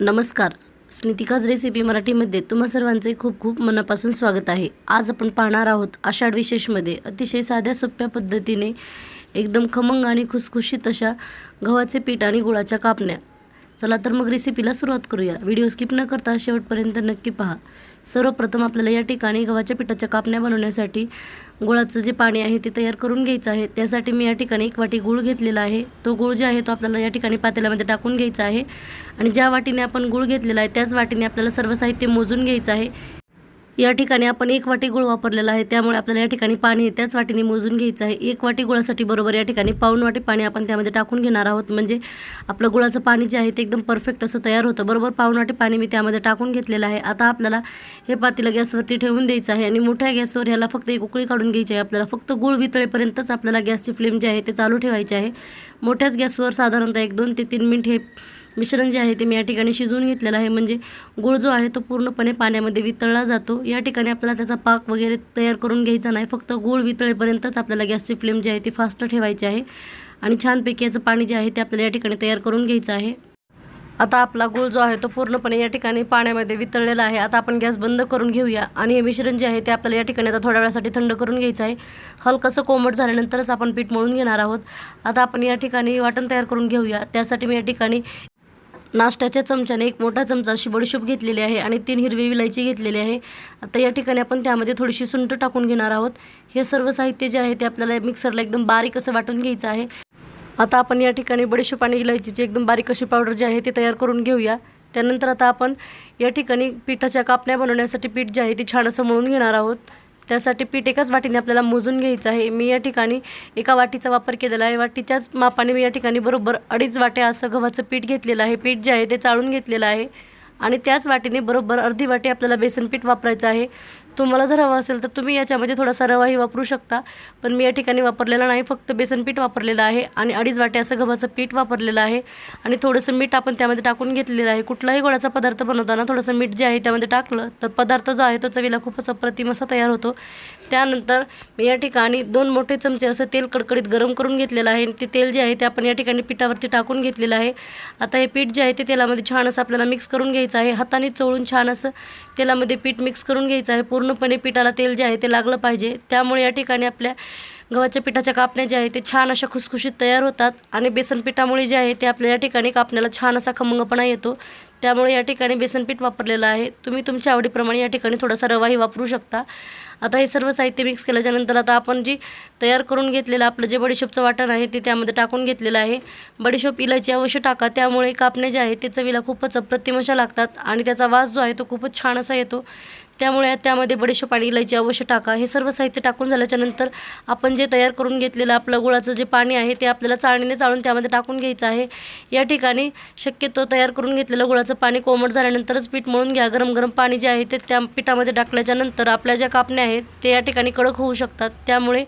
नमस्कार. स्नितिकाज रेसिपी मराठीमध्ये तुम्हा सर्वांचे खूप खूप मनापासून स्वागत आहे. आज आपण पाहणार आहोत आषाढ विशेषमध्ये अतिशय साध्या सोप्या पद्धतीने एकदम खमंग आणि खुसखुशीत अशा गव्हाचे पीठ आणि गुळाच्या कापण्या. चला तर मग रेसिपीला सुरुवात करूया. व्हिडिओ स्किप न करता शेवटपर्यंत नक्की पहा. सर्वप्रथम आपल्याला या ठिकाणी गव्हाच्या पिठाच्या कापण्या बनवण्यासाठी गुळाचं जे पाणी आहे ते तयार करून घ्यायचं आहे. त्यासाठी मी या ठिकाणी 1 वाटी गूळ घेतलेला आहे. तो गूळ जो आहे तो आपल्याला या ठिकाणी पातेल्यामध्ये टाकून घ्यायचा आहे आणि ज्या वाटीने आपण गूळ घेतलेला आहे त्याच वाटीने आपल्याला सर्व साहित्य मोजून घ्यायचं आहे. या ठिकाणी आपण 1 वाटी गूळ वापरलेला आहे, त्यामुळे आपल्याला या ठिकाणी पाणी त्याच वाटीने मोजून घ्यायचं आहे. 1 वाटी गुळासाठी बरोबर या ठिकाणी पाऊण वाटी पाणी आपण त्यामध्ये टाकून घेणार आहोत. म्हणजे आपलं गुळाचं पाणी जे आहे ते एकदम परफेक्ट असं तयार होतं. बरोबर पाऊण वाटी पाणी मी त्यामध्ये टाकून घेतलेलं आहे. आता आपल्याला हे पातेलं गॅसवरती ठेवून द्यायचं आहे आणि मोठ्या गॅसवर ह्याला फक्त एक उकळी काढून घ्यायची आहे. आपल्याला फक्त गूळ वितळेपर्यंतच आपल्याला गॅसची फ्लेम जी आहे ते चालू ठेवायची आहे. मोठ्याच गॅसवर साधारणतः 1-2 ते 3 मिनिट हे मिश्रण जे आहे ते मी या ठिकाणी शिजवून घेतलेलं आहे. म्हणजे गूळ जो आहे तो पूर्णपणे पाण्यामध्ये वितळला जातो. या ठिकाणी आपल्याला त्याचा पाक वगैरे तयार करून घ्यायचा नाही. फक्त गूळ वितळेपर्यंतच आपल्याला गॅसची फ्लेम जी आहे ती फास्ट ठेवायची आहे आणि छानपैकी याचं पाणी जे आहे ते आपल्याला या ठिकाणी तयार करून घ्यायचं आहे. आता आपला गूळ जो आहे तो पूर्णपणे या ठिकाणी पाण्यामध्ये वितळलेला आहे. आता आपण गॅस बंद करून घेऊया आणि हे मिश्रण जे आहे ते आपल्याला या ठिकाणी आता थोड्या वेळासाठी थंड करून घ्यायचं आहे. हलकंसं कोमट झाल्यानंतरच आपण पीठ मळून घेणार आहोत. आता आपण या ठिकाणी वाटण तयार करून घेऊया. त्यासाठी मी या ठिकाणी नाश्त्याच्या चमच्याने 1 मोठा चमचा अशी बडीशोप घेतलेली आहे आणि 3 हिरवी विलायची घेतलेली आहे. आता या ठिकाणी आपण त्यामध्ये थोडीशी सुंठ टाकून घेणार आहोत. हे सर्व साहित्य जे आहे ते आपल्याला मिक्सरला एकदम बारीक असं वाटून घ्यायचं आहे. आता आपण या ठिकाणी बडीशोप आणि इलायचीची एकदम बारीक अशी पावडर जी आहे ती तयार करून घेऊया. त्यानंतर आता आपण या ठिकाणी पिठाच्या कापण्या बनवण्यासाठी पीठ जे आहे ते छान असं मळून घेणार आहोत. त्यासाठी पीठ एकाच वाटीने आपल्याला मोजून घ्यायचं आहे. मी या ठिकाणी एका वाटीचा वापर केलेला आहे. वाटीच्याच मापाने मी या ठिकाणी बरोबर 2.5 वाट्या असं गव्हाचं पीठ घेतलेलं आहे. पीठ जे आहे ते चाळून घेतलेलं आहे आणि त्याच वाटीने बरोबर अर्धी वाटी आपल्याला बेसन पीठ वापरायचं आहे. तुम्हाला जर हवं असेल तर तुम्ही याच्यामध्ये थोडासा रवाही वापरू शकता, पण मी या ठिकाणी वापरलेला नाही. फक्त बेसन पीठ वापरलेलं आहे आणि 2.5 वाट्या असं गव्हाचं पीठ वापरलेलं आहे आणि थोडंसं मीठ आपण त्यामध्ये टाकून घेतलेलं आहे. कुठलाही गोडाचा पदार्थ बनवताना थोडंसं मीठ जे आहे त्यामध्ये टाकलं तर पदार्थ जो आहे तो चवीला खूपच अप्रतिम असा तयार होतो. त्यानंतर मी या ठिकाणी 2 मोठे चमचे असं तेल कडकडीत गरम करून घेतलेलं आहे आणि ते तेल जे आहे ते आपण या ठिकाणी पिठावरती टाकून घेतलेलं आहे. आता हे पीठ जे आहे ते तेलामध्ये छान असं आपल्याला मिक्स करून घ्यायचं आहे. हाताने चोळून छान असं तेलामध्ये पीठ मिक्स करून घ्यायचं आहे. पूर्णपणे पिठाला तेल जे आहे ते लागलं पाहिजे. त्यामुळे या ठिकाणी आपल्या गव्हाच्या पिठाच्या कापण्या ज्या आहेत ते छान अशा खुसखुशीत तयार होतात आणि बेसन पिठामुळे जे आहे ते आपल्या या ठिकाणी कापण्याला छान असा खमंगपणा येतो. त्यामुळे या ठिकाणी बेसन पीठ वापरलेलं आहे. तुम्ही तुमच्या आवडीप्रमाणे या ठिकाणी थोडासा रवाही वापरू शकता. आता हे सर्व साहित्य मिक्स केल्याच्यानंतर आता आपण जी तयार करून घेतलेलं आपलं जे बडीशोपचं वाटण आहे ते त्यामध्ये टाकून घेतलेलं आहे. बडीशोप इलायची अवश्य टाका, त्यामुळे कापण्या ज्या आहेत ते चवीला खूपच अप्रतिम अशा लागतात आणि त्याचा वास जो आहे तो खूपच छान असा येतो. त्यामुळे त्यामध्ये बडीशोप आणि इलायची अवश्य टाका. हे सर्व साहित्य टाकून झाल्याच्यानंतर आपण जे तयार करून घेतलेलं आपलं गुळाचं जे पाणी आहे ते आपल्याला चाळणीने चाळून त्यामध्ये टाकून घ्यायचं आहे. या ठिकाणी शक्यतो तयार करून घेतलेलं गुळाचं पाणी कोमट झाल्यानंतरच पीठ मळून घ्या. गरम गरम पाणी जे आहे ते त्या पिठामध्ये टाकल्याच्यानंतर आपल्या ज्या कापण्या आहेत ते या ठिकाणी कडक होऊ शकतात. त्यामुळे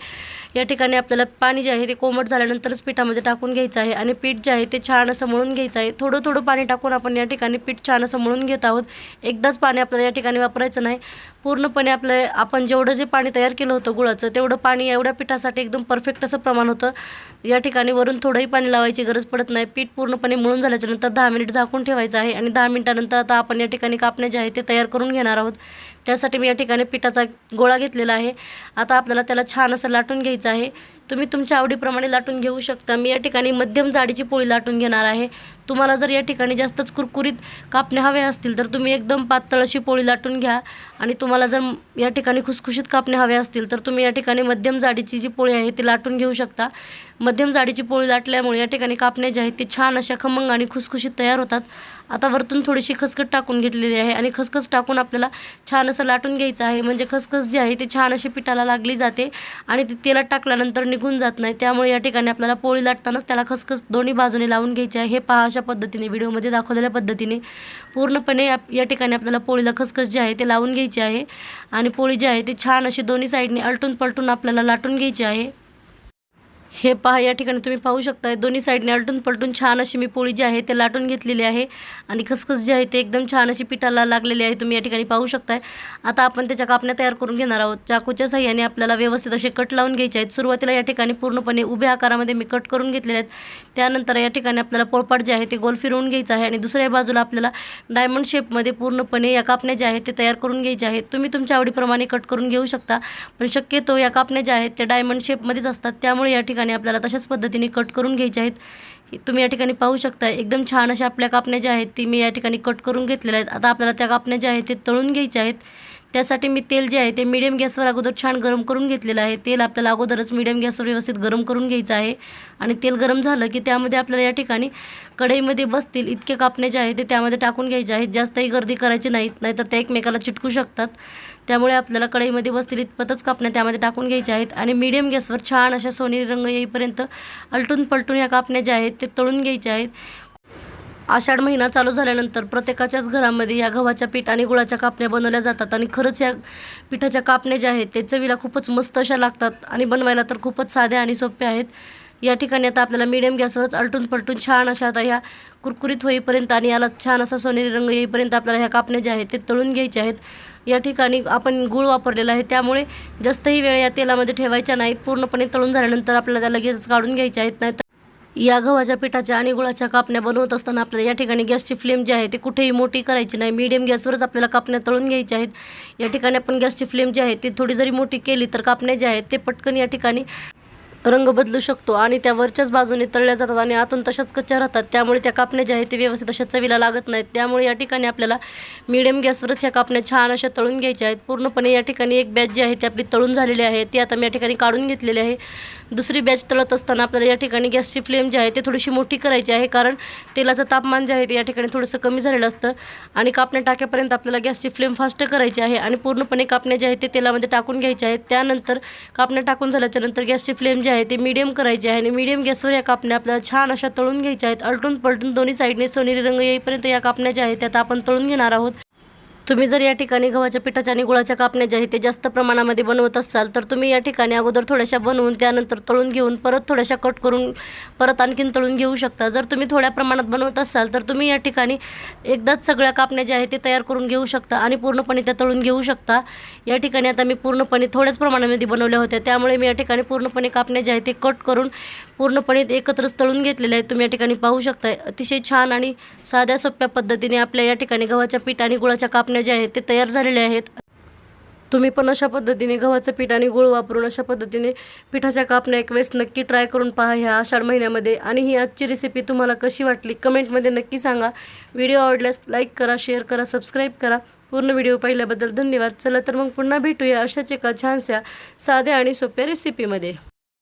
या ठिकाणी आपल्याला पाणी जे आहे ते कोमट झाल्यानंतरच पिठामध्ये टाकून घ्यायचं आहे आणि पीठ जे आहे ते छान असं मळून घ्यायचं आहे. थोडं थोडं पाणी टाकून आपण या ठिकाणी पीठ छान असं मळून घेत आहोत. एकदाच पाणी आपल्याला या ठिकाणी वापरायचं नाही. पूर्णपणे आपण जेवढं जे पाणी तयार केलं होतं गुळाचं तेवढं पाणी एवढ्या पिठासाठी एकदम परफेक्ट असं प्रमाण होतं. या ठिकाणी वरून थोडंही पाणी लावायची गरज पडत नाही. पीठ पूर्णपणे मळून झाल्याच्यानंतर 10 मिनिट झाकून ठेवायचं आहे आणि 10 मिनिटानंतर आता आपण या ठिकाणी कापण्या जे आहे ते तयार करून घेणार आहोत. त्यासाठी मी या ठिकाणी पिठाचा गोळा घेतलेला आहे. आता आपल्याला त्याला छान असं लाटून घ्यायचं आहे. तुम्ही तुमच्या आवडीप्रमाणे लाटून घेऊ शकता. मी या ठिकाणी मध्यम जाडीची पोळी लाटून घेणार आहे. तुम्हाला जर या ठिकाणी जास्तच कुरकुरीत कापण्या हव्या असतील तर तुम्ही एकदम पातळ अशी पोळी लाटून घ्या आणि तुम्हाला जर या ठिकाणी खुसखुशीत कापण्या हव्या असतील तर तुम्ही या ठिकाणी मध्यम जाडीची जी पोळी आहे ती लाटून घेऊ शकता. मध्यम जाडीची पोळी लाटल्यामुळे या ठिकाणी कापण्या ज्या आहेत ते छान अशा खमंग आणि खुसखुशीत तयार होतात. आता वरतून थोडीशी खसखस टाकून घेतलेली आहे आणि खसखस टाकून आपल्याला छान असं लाटून घ्यायचं आहे. म्हणजे खसखस जी आहे ती छान अशी पिठाला लागली जाते आणि ती तेलात टाकल्यानंतर निघून जात नाही. त्यामुळे या ठिकाणी आपल्याला पोळी लाटतानाच त्याला खसखस दोन्ही बाजूने लावून घ्यायची आहे. हे पहा अशा पद्धतीने व्हिडिओमध्ये दाखवलेल्या पद्धतीने पूर्णपणे या ठिकाणी आपल्याला पोळीला खसखस जी आहे ते लावून घ्यायची आहे आणि पोळी जी आहे ती छान अशी दोन्ही साईडने अलटून पलटून आपल्याला लाटून घ्यायची आहे. हे पहा, या ठिकाणी तुम्ही पाहू शकता दोन्ही साईडने आलटून पलटून छान अशी मी पोळी जी आहे ते लाटून घेतलेली आहे आणि खसखस जी आहे ते एकदम छान अशी पिठाला लागलेली आहे, तुम्ही या ठिकाणी पाहू शकताय। आता आपण त्याच्या कापण्या तयार करून घेणार आहोत। चाकूच्या साहाय्याने आपल्याला व्यवस्थित असे कट लावून घ्यायचे आहेत। सुरुवातीला या ठिकाणी पूर्णपणे उभ्या आकारामध्ये मी कट करून घेतलेले आहेत। त्यानंतर या ठिकाणी आपल्याला पोळपाट जे आहे ते गोल फिरवून घ्यायचं आहे आणि दुसऱ्या बाजूला आपल्याला डायमंड शेपमध्ये पूर्णपणे या कापण्या ज्या आहेत ते तयार करून घ्यायच्या आहेत। तुम्ही तुमच्या आवडीप्रमाणे कट करून घेऊ शकता, पण शक्यतो या कापण्या ज्या आहेत त्या डायमंड शेपमध्येच असतात, त्यामुळे या ठिकाणी आपल्याला तशाच पद्धतीने कट करून घ्यायचे आहेत। तुम्ही या ठिकाणी पाहू शकता एकदम छान अशा आपल्या कापण्या ज्या आहेत ती मी या ठिकाणी कट करून घेतलेल्या आहेत। आता आपल्याला त्या कापण्या ज्या आहेत ते तळून घ्यायच्या आहेत। त्यासाठी मी तेल जे आहे ते मीडियम गॅसवर अगोदर छान गरम करून घेतलेलं आहे। तेल आपल्याला अगोदरच मीडियम गॅसवर व्यवस्थित गरम करून घ्यायचं आहे आणि तेल गरम झालं की त्यामध्ये आपल्याला या ठिकाणी कढईमध्ये बसतील इतके कापणे जे आहेत ते त्यामध्ये टाकून घ्यायचे आहेत। जास्तही गर्दी करायची नाहीत, नाहीतर त्या एकमेकाला चिटकू शकतात। त्यामुळे आपल्याला कढईमध्ये बसतील इतपतच कापण्या त्यामध्ये टाकून घ्यायच्या आहेत आणि मीडियम गॅसवर छान अशा सोनेरी रंग येईपर्यंत आलटून पलटून या कापण्या ज्या आहेत ते तळून घ्यायच्या आहेत। आषाढ महिना चालू झाल्यानंतर प्रत्येकाच्याच घरामध्ये या गव्हाच्या पीठ आणि गुळाच्या कापण्या बनवल्या जातात आणि खरंच या पिठाच्या कापण्या ज्या आहेत ते चवीला खूपच मस्त अशा लागतात आणि बनवायला तर खूपच साध्या आणि सोप्या आहेत। या ठिकाणी आता आपल्याला मीडियम गॅसवरच आलटून पलटून छान अशा आता ह्या कुरकुरीत होईपर्यंत आणि याला छान असा सोनेरी रंग येईपर्यंत आपल्याला ह्या कापण्या ज्या आहेत ते तळून घ्यायच्या आहेत। या ठिकाणी आपण गूळ वापरलेला आहे, त्यामुळे जास्तही वेळ या तेलामध्ये ठेवायच्या नाहीत। पूर्णपणे तळून झाल्यानंतर आपल्याला त्या लगेच काढून घ्यायच्या आहेत। नाहीतर या गव्हाच्या पिठाच्या आणि गुळाच्या कापण्या बनवत असताना आपल्याला या ठिकाणी गॅसची फ्लेम जी आहे ती कुठेही मोठी करायची नाही, मीडियम गॅसवरच आपल्याला कापण्या तळून घ्यायच्या आहेत। या ठिकाणी आपण गॅसची फ्लेम जी आहे ती थोडी जरी मोठी केली तर कापण्या ज्या आहेत ते पटकन या ठिकाणी रंग बदलू शकतो आणि त्या वरच्याच बाजूने तळल्या जातात आणि आतून तशाच कच्च्या राहतात, त्यामुळे त्या कापण्या ज्या आहेत ते व्यवस्थित अशा चवीला लागत नाहीत। त्यामुळे या ठिकाणी आपल्याला मीडियम गॅसवरच ह्या कापण्या छान अशा तळून घ्यायच्या आहेत। पूर्णपणे या ठिकाणी एक बॅच जी आहे ती आपली तळून झालेली आहे, ती आता मी या ठिकाणी काढून घेतलेली आहे। दुसरी बॅच तळत असताना आपल्याला या ठिकाणी गॅसची फ्लेम जी आहे ते थोडीशी मोठी करायची आहे, कारण तेलाचं तापमान जे आहे ते या ठिकाणी थोडंसं कमी झालेलं असतं आणि कापण्या टाक्यापर्यंत आपल्याला गॅसची फ्लेम फास्ट करायची आहे आणि पूर्णपणे कापण्या ज्या आहेत ते तेलामध्ये टाकून घ्यायच्या आहेत। त्यानंतर कापण्या टाकून झाल्याच्या नंतर गॅसची फ्लेम जी आहे ते मीडियम करायची आहे आणि मीडियम गॅसवर या कापण्या आपल्याला छान अशा तळून घ्यायच्या आहेत। आलटून पलटून दोन्ही साईडने सोनेरी रंग येईपर्यंत या कापण्या ज्या आहेत त्या आपण तळून घेणार आहोत। तुम्ही जर या ठिकाणी गव्हाच्या पिठाच्या आणि गुळाच्या कापण्या ज्या आहेत ते जास्त प्रमाणामध्ये बनवत असाल तर तुम्ही या ठिकाणी अगोदर थोड्याशा बनवून त्यानंतर तळून घेऊन परत थोड्याशा कट करून परत आणखीन तळून घेऊ शकता। जर तुम्ही थोड्या प्रमाणात बनवत असाल तर तुम्ही या ठिकाणी एकदाच सगळ्या कापण्या ज्या आहेत ते तयार करून घेऊ शकता आणि पूर्णपणे त्या तळून घेऊ शकता। या ठिकाणी आता मी पूर्णपणे थोड्याच प्रमाणामध्ये बनवल्या होत्या, त्यामुळे मी या ठिकाणी पूर्णपणे कापण्या ज्या आहेत ते कट करून पूर्णपणे एकत्रच तळून घेतलेले आहेत। तुम्ही या ठिकाणी पाहू शकता अतिशय छान आणि साध्या सोप्या पद्धतीने आपल्या या ठिकाणी गव्हाच्या पीठ आणि गुळाच्या कापण्या ज्या आहेत ते तयार झालेल्या आहेत। तुम्ही पण अशा पद्धतीने गव्हाचं पीठ आणि गूळ वापरून अशा पद्धतीने पिठाच्या कापण्या एक वेळेस नक्की ट्राय करून पहा ह्या आषाढ महिन्यामध्ये। आणि ही आजची रेसिपी तुम्हाला कशी वाटली कमेंटमध्ये नक्की सांगा। व्हिडिओ आवडल्यास लाईक करा, शेअर करा, सबस्क्राईब करा। पूर्ण व्हिडिओ पाहिल्याबद्दल धन्यवाद। चला तर मग पुन्हा भेटूया अशाच एका छानशा साध्या आणि सोप्या रेसिपीमध्ये।